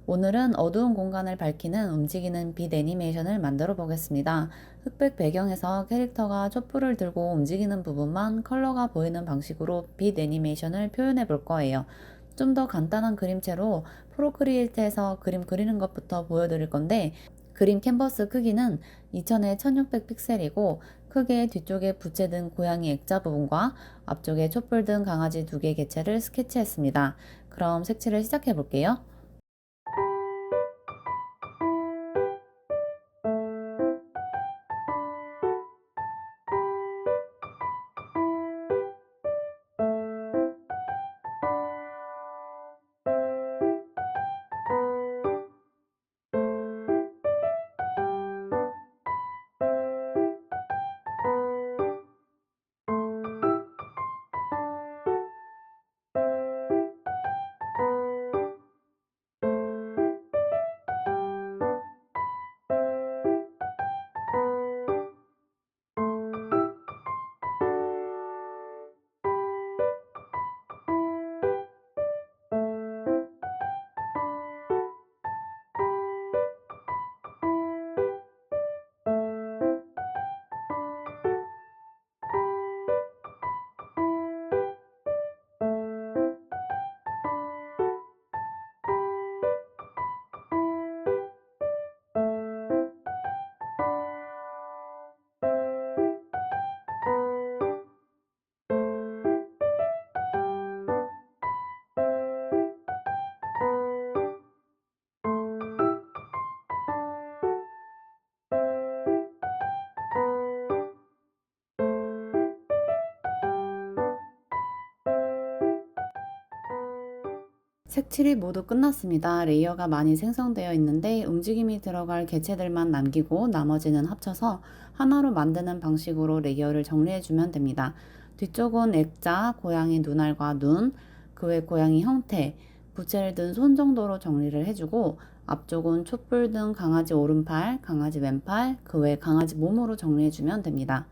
오늘은 어두운 공간을 밝히는 움직이는 빛 애니메이션을 만들어 보겠습니다. 흑백 배경에서 캐릭터가 촛불을 들고 움직이는 부분만 컬러가 보이는 방식으로 빛 애니메이션을 표현해 볼 거예요. 좀 더 간단한 그림체로 프로크리에이트에서 그림 그리는 것부터 보여드릴 건데, 그림 캔버스 크기는 2000에 1600 픽셀이고, 크게 뒤쪽에 부채 등 고양이 액자 부분과 앞쪽에 촛불 등 강아지 2개 개체를 스케치했습니다. 그럼 색칠을 시작해 볼게요. 색칠이 모두 끝났습니다. 레이어가 많이 생성되어 있는데 움직임이 들어갈 개체들만 남기고 나머지는 합쳐서 하나로 만드는 방식으로 레이어를 정리해주면 됩니다. 뒤쪽은 액자, 고양이 눈알과 눈, 그 외 고양이 형태, 부채를 든 손 정도로 정리를 해주고, 앞쪽은 촛불 등 강아지 오른팔, 강아지 왼팔, 그 외 강아지 몸으로 정리해주면 됩니다.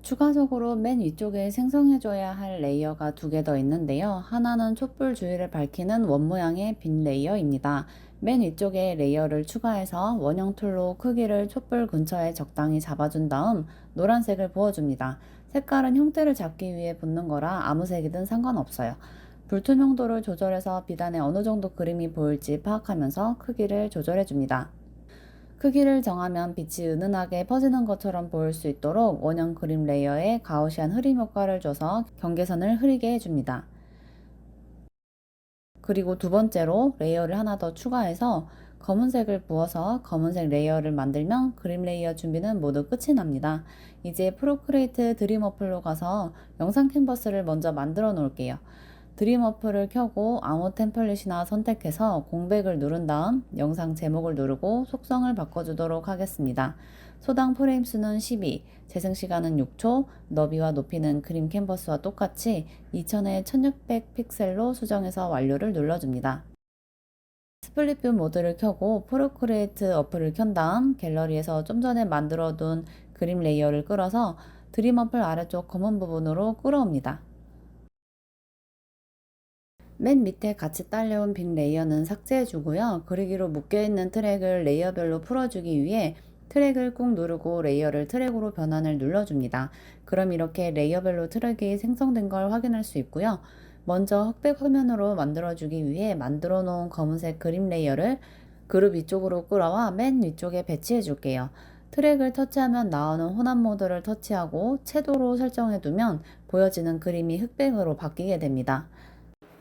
추가적으로 맨 위쪽에 생성해줘야 할 레이어가 2개 더 있는데요. 하나는 촛불 주위를 밝히는 원 모양의 빈 레이어입니다. 맨 위쪽에 레이어를 추가해서 원형 툴로 크기를 촛불 근처에 적당히 잡아준 다음 노란색을 부어줍니다. 색깔은 형태를 잡기 위해 붓는 거라 아무 색이든 상관없어요. 불투명도를 조절해서 빛 안에 어느 정도 그림이 보일지 파악하면서 크기를 조절해줍니다. 크기를 정하면 빛이 은은하게 퍼지는 것처럼 보일 수 있도록 원형 그림 레이어에 가우시안 흐림 효과를 줘서 경계선을 흐리게 해줍니다. 그리고 두 번째로 레이어를 하나 더 추가해서 검은색을 부어서 검은색 레이어를 만들면 그림 레이어 준비는 모두 끝이 납니다. 이제 프로크리에이트 드림 어플로 가서 영상 캔버스를 먼저 만들어 놓을게요. 드림 어플을 켜고 아무 템플릿이나 선택해서 공백을 누른 다음 영상 제목을 누르고 속성을 바꿔주도록 하겠습니다. 소당 프레임 수는 12, 재생 시간은 6초, 너비와 높이는 그림 캔버스와 똑같이 2000에 1600 픽셀로 수정해서 완료를 눌러줍니다. 스플릿 뷰 모드를 켜고 프로크리에이트 어플을 켠 다음 갤러리에서 좀 전에 만들어둔 그림 레이어를 끌어서 드림 어플 아래쪽 검은 부분으로 끌어옵니다. 맨 밑에 같이 딸려온 빈 레이어는 삭제해주고요. 그리기로 묶여있는 트랙을 레이어별로 풀어주기 위해 트랙을 꾹 누르고 레이어를 트랙으로 변환을 눌러줍니다. 그럼 이렇게 레이어별로 트랙이 생성된 걸 확인할 수 있고요. 먼저 흑백 화면으로 만들어주기 위해 만들어 놓은 검은색 그림 레이어를 그룹 위쪽으로 끌어와 맨 위쪽에 배치해 줄게요. 트랙을 터치하면 나오는 혼합 모드를 터치하고 채도로 설정해 두면 보여지는 그림이 흑백으로 바뀌게 됩니다.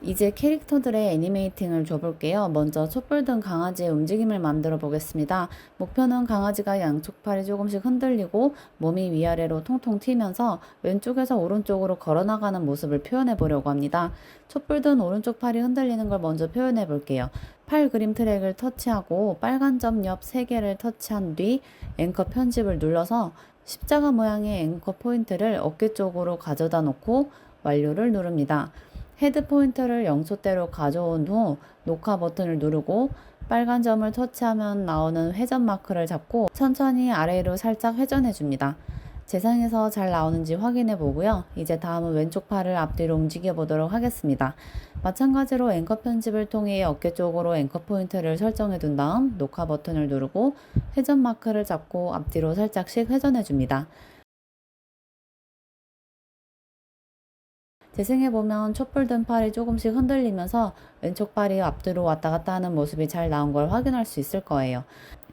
이제 캐릭터들의 애니메이팅을 줘볼게요. 먼저 촛불 등 강아지의 움직임을 만들어 보겠습니다. 목표는 강아지가 양쪽 팔이 조금씩 흔들리고 몸이 위아래로 통통 튀면서 왼쪽에서 오른쪽으로 걸어나가는 모습을 표현해 보려고 합니다. 촛불 든 오른쪽 팔이 흔들리는 걸 먼저 표현해 볼게요. 팔 그림 트랙을 터치하고 빨간 점 옆 3개를 터치한 뒤 앵커 편집을 눌러서 십자가 모양의 앵커 포인트를 어깨 쪽으로 가져다 놓고 완료를 누릅니다. 헤드 포인터를 0초대로 가져온 후 녹화 버튼을 누르고 빨간 점을 터치하면 나오는 회전 마크를 잡고 천천히 아래로 살짝 회전해 줍니다. 재생해서 잘 나오는지 확인해 보고요. 이제 다음은 왼쪽 팔을 앞뒤로 움직여 보도록 하겠습니다. 마찬가지로 앵커 편집을 통해 어깨 쪽으로 앵커 포인트를 설정해 둔 다음 녹화 버튼을 누르고 회전 마크를 잡고 앞뒤로 살짝씩 회전해 줍니다. 재생해보면 촛불 든 팔이 조금씩 흔들리면서 왼쪽 팔이 앞뒤로 왔다 갔다 하는 모습이 잘 나온 걸 확인할 수 있을 거예요.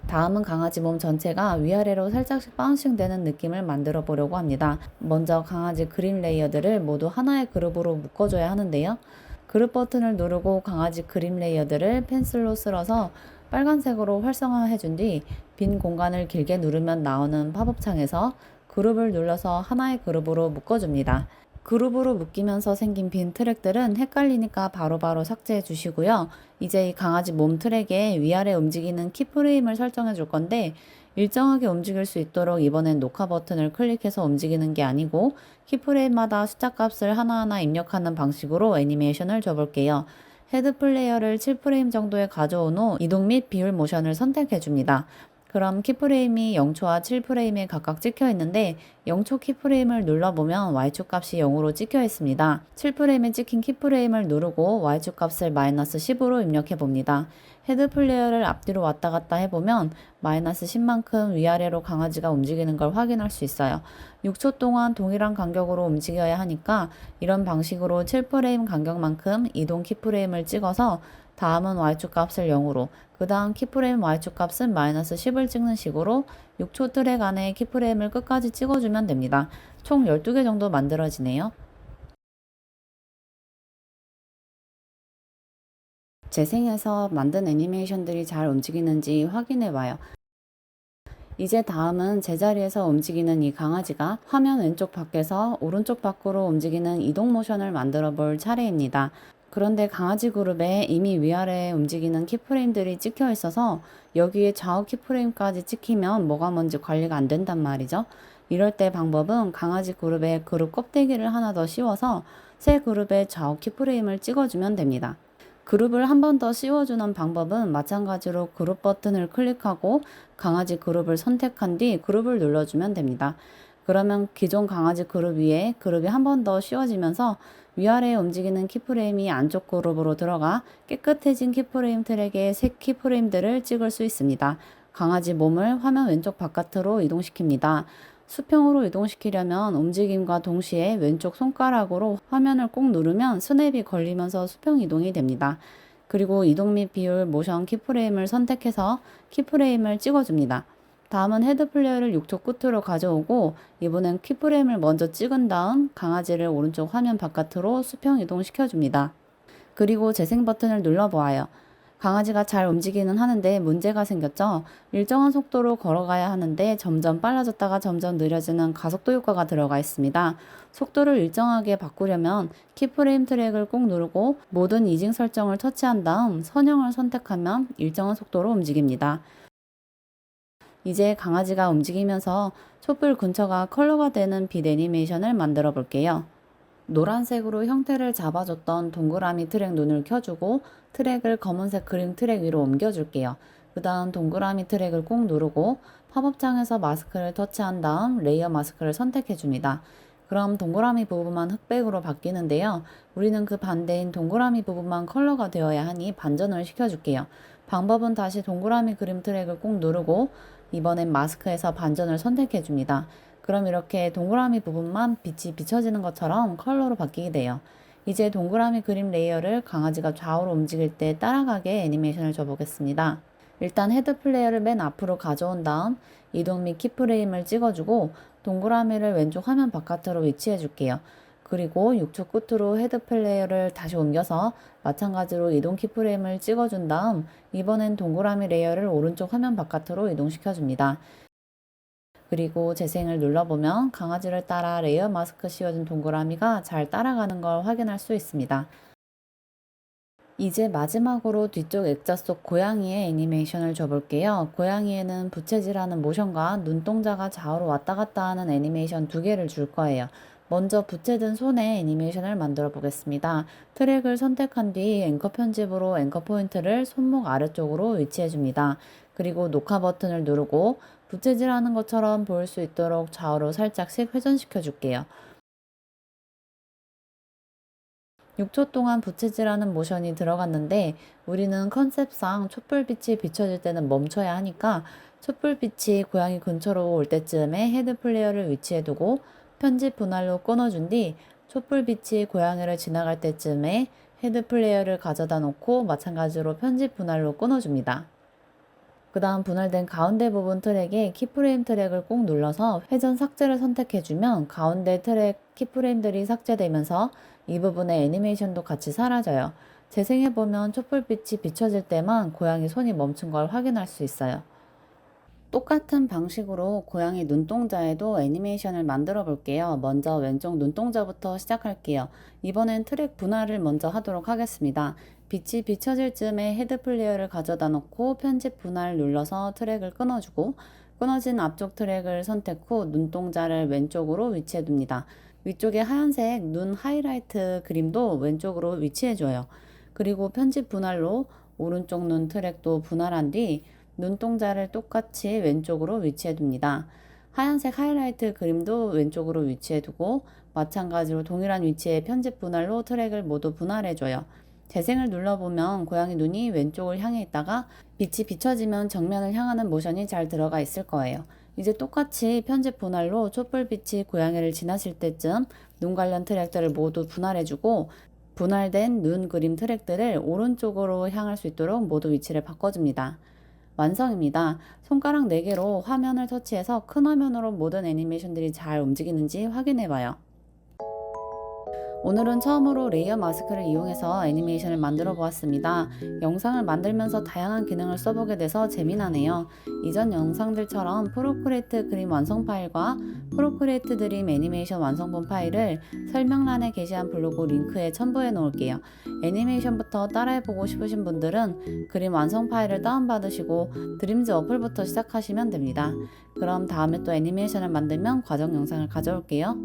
다음은 강아지 몸 전체가 위아래로 살짝씩 바운싱 되는 느낌을 만들어 보려고 합니다. 먼저 강아지 그림 레이어들을 모두 하나의 그룹으로 묶어줘야 하는데요. 그룹 버튼을 누르고 강아지 그림 레이어들을 펜슬로 쓸어서 빨간색으로 활성화해 준 뒤 빈 공간을 길게 누르면 나오는 팝업 창에서 그룹을 눌러서 하나의 그룹으로 묶어줍니다. 그룹으로 묶이면서 생긴 빈 트랙들은 헷갈리니까 바로바로 삭제해 주시고요. 이제 이 강아지 몸 트랙에 위아래 움직이는 키프레임을 설정해 줄 건데 일정하게 움직일 수 있도록 이번엔 녹화 버튼을 클릭해서 움직이는 게 아니고 키프레임마다 숫자 값을 하나하나 입력하는 방식으로 애니메이션을 줘볼게요. 헤드 플레이어를 7프레임 정도에 가져온 후 이동 및 비율 모션을 선택해 줍니다. 그럼 키프레임이 0초와 7프레임에 각각 찍혀 있는데 0초 키프레임을 눌러보면 Y축 값이 0으로 찍혀 있습니다. 7프레임에 찍힌 키프레임을 누르고 Y축 값을 마이너스 10으로 입력해 봅니다. 헤드 플레이어를 앞뒤로 왔다 갔다 해보면 마이너스 10만큼 위아래로 강아지가 움직이는 걸 확인할 수 있어요. 6초 동안 동일한 간격으로 움직여야 하니까 이런 방식으로 7프레임 간격만큼 이동 키프레임을 찍어서 다음은 Y축 값을 0으로, 그 다음 키프레임 Y축 값은 마이너스 10을 찍는 식으로 6초 트랙 안에 키프레임을 끝까지 찍어주면 됩니다. 총 12개 정도 만들어지네요. 재생해서 만든 애니메이션들이 잘 움직이는지 확인해 봐요. 이제 다음은 제자리에서 움직이는 이 강아지가 화면 왼쪽 밖에서 오른쪽 밖으로 움직이는 이동 모션을 만들어 볼 차례입니다. 그런데 강아지 그룹에 이미 위아래에 움직이는 키프레임들이 찍혀 있어서 여기에 좌우 키프레임까지 찍히면 뭐가 뭔지 관리가 안 된단 말이죠. 이럴 때 방법은 강아지 그룹에 그룹 껍데기를 하나 더 씌워서 새 그룹에 좌우 키프레임을 찍어주면 됩니다. 그룹을 한 번 더 씌워주는 방법은 마찬가지로 그룹 버튼을 클릭하고 강아지 그룹을 선택한 뒤 그룹을 눌러주면 됩니다. 그러면 기존 강아지 그룹 위에 그룹이 한 번 더 씌워지면서 위아래에 움직이는 키프레임이 안쪽 그룹으로 들어가 깨끗해진 키프레임 트랙에 새 키프레임들을 찍을 수 있습니다. 강아지 몸을 화면 왼쪽 바깥으로 이동시킵니다. 수평으로 이동시키려면 움직임과 동시에 왼쪽 손가락으로 화면을 꼭 누르면 스냅이 걸리면서 수평 이동이 됩니다. 그리고 이동 및 비율 모션 키프레임을 선택해서 키프레임을 찍어줍니다. 다음은 헤드 플레이어를 6초 끝으로 가져오고 이번엔 키프레임을 먼저 찍은 다음 강아지를 오른쪽 화면 바깥으로 수평 이동시켜줍니다. 그리고 재생 버튼을 눌러보아요. 강아지가 잘 움직이는 하는데 문제가 생겼죠. 일정한 속도로 걸어가야 하는데 점점 빨라졌다가 점점 느려지는 가속도 효과가 들어가 있습니다. 속도를 일정하게 바꾸려면 키프레임 트랙을 꼭 누르고 모든 이징 설정을 터치한 다음 선형을 선택하면 일정한 속도로 움직입니다. 이제 강아지가 움직이면서 촛불 근처가 컬러가 되는 빛 애니메이션을 만들어 볼게요. 노란색으로 형태를 잡아줬던 동그라미 트랙 눈을 켜주고 트랙을 검은색 그림 트랙 위로 옮겨줄게요. 그 다음 동그라미 트랙을 꼭 누르고 팝업창에서 마스크를 터치한 다음 레이어 마스크를 선택해줍니다. 그럼 동그라미 부분만 흑백으로 바뀌는데요. 우리는 그 반대인 동그라미 부분만 컬러가 되어야 하니 반전을 시켜줄게요. 방법은 다시 동그라미 그림 트랙을 꼭 누르고 이번엔 마스크에서 반전을 선택해줍니다. 그럼 이렇게 동그라미 부분만 빛이 비춰지는 것처럼 컬러로 바뀌게 돼요. 이제 동그라미 그림 레이어를 강아지가 좌우로 움직일 때 따라가게 애니메이션을 줘보겠습니다. 일단 헤드 플레이어를 맨 앞으로 가져온 다음 이동 및 키프레임을 찍어주고 동그라미를 왼쪽 화면 바깥으로 위치해 줄게요. 그리고 6초 끝으로 헤드 플레이어를 다시 옮겨서 마찬가지로 이동 키프레임을 찍어준 다음 이번엔 동그라미 레이어를 오른쪽 화면 바깥으로 이동시켜 줍니다. 그리고 재생을 눌러보면 강아지를 따라 레이어 마스크 씌워진 동그라미가 잘 따라가는 걸 확인할 수 있습니다. 이제 마지막으로 뒤쪽 액자 속 고양이의 애니메이션을 줘볼게요. 고양이에는 부채질하는 모션과 눈동자가 좌우로 왔다 갔다 하는 애니메이션 두 개를 줄 거예요. 먼저 부채든 손의 애니메이션을 만들어 보겠습니다. 트랙을 선택한 뒤 앵커 편집으로 앵커 포인트를 손목 아래쪽으로 위치해 줍니다. 그리고 녹화 버튼을 누르고 부채질하는 것처럼 보일 수 있도록 좌우로 살짝씩 회전시켜 줄게요. 6초 동안 부채질하는 모션이 들어갔는데 우리는 컨셉상 촛불빛이 비춰질 때는 멈춰야 하니까 촛불빛이 고양이 근처로 올 때쯤에 헤드 플레이어를 위치해두고 편집 분할로 끊어준 뒤 촛불빛이 고양이를 지나갈 때쯤에 헤드 플레이어를 가져다 놓고 마찬가지로 편집 분할로 끊어줍니다. 그 다음 분할된 가운데 부분 트랙에 키프레임 트랙을 꾹 눌러서 회전 삭제를 선택해주면 가운데 트랙 키프레임들이 삭제되면서 이 부분의 애니메이션도 같이 사라져요. 재생해보면 촛불빛이 비춰질 때만 고양이 손이 멈춘 걸 확인할 수 있어요. 똑같은 방식으로 고양이 눈동자에도 애니메이션을 만들어 볼게요. 먼저 왼쪽 눈동자부터 시작할게요. 이번엔 트랙 분할을 먼저 하도록 하겠습니다. 빛이 비춰질 즈음에 헤드 플레이어를 가져다 놓고 편집 분할 눌러서 트랙을 끊어주고 끊어진 앞쪽 트랙을 선택 후 눈동자를 왼쪽으로 위치해 둡니다. 위쪽에 하얀색 눈 하이라이트 그림도 왼쪽으로 위치해 줘요. 그리고 편집 분할로 오른쪽 눈 트랙도 분할한 뒤 눈동자를 똑같이 왼쪽으로 위치해 둡니다. 하얀색 하이라이트 그림도 왼쪽으로 위치해 두고 마찬가지로 동일한 위치의 편집 분할로 트랙을 모두 분할해 줘요. 재생을 눌러보면 고양이 눈이 왼쪽을 향해 있다가 빛이 비춰지면 정면을 향하는 모션이 잘 들어가 있을 거예요. 이제 똑같이 편집 분할로 촛불빛이 고양이를 지나칠 때쯤 눈 관련 트랙들을 모두 분할해주고 분할된 눈 그림 트랙들을 오른쪽으로 향할 수 있도록 모두 위치를 바꿔줍니다. 완성입니다. 손가락 4개로 화면을 터치해서 큰 화면으로 모든 애니메이션들이 잘 움직이는지 확인해봐요. 오늘은 처음으로 레이어 마스크를 이용해서 애니메이션을 만들어 보았습니다. 영상을 만들면서 다양한 기능을 써보게 돼서 재미나네요. 이전 영상들처럼 프로크리에이트 그림 완성 파일과 프로크리에이트 드림 애니메이션 완성본 파일을 설명란에 게시한 블로그 링크에 첨부해 놓을게요. 애니메이션부터 따라해보고 싶으신 분들은 그림 완성 파일을 다운받으시고 드림즈 어플부터 시작하시면 됩니다. 그럼 다음에 또 애니메이션을 만들면 과정 영상을 가져올게요.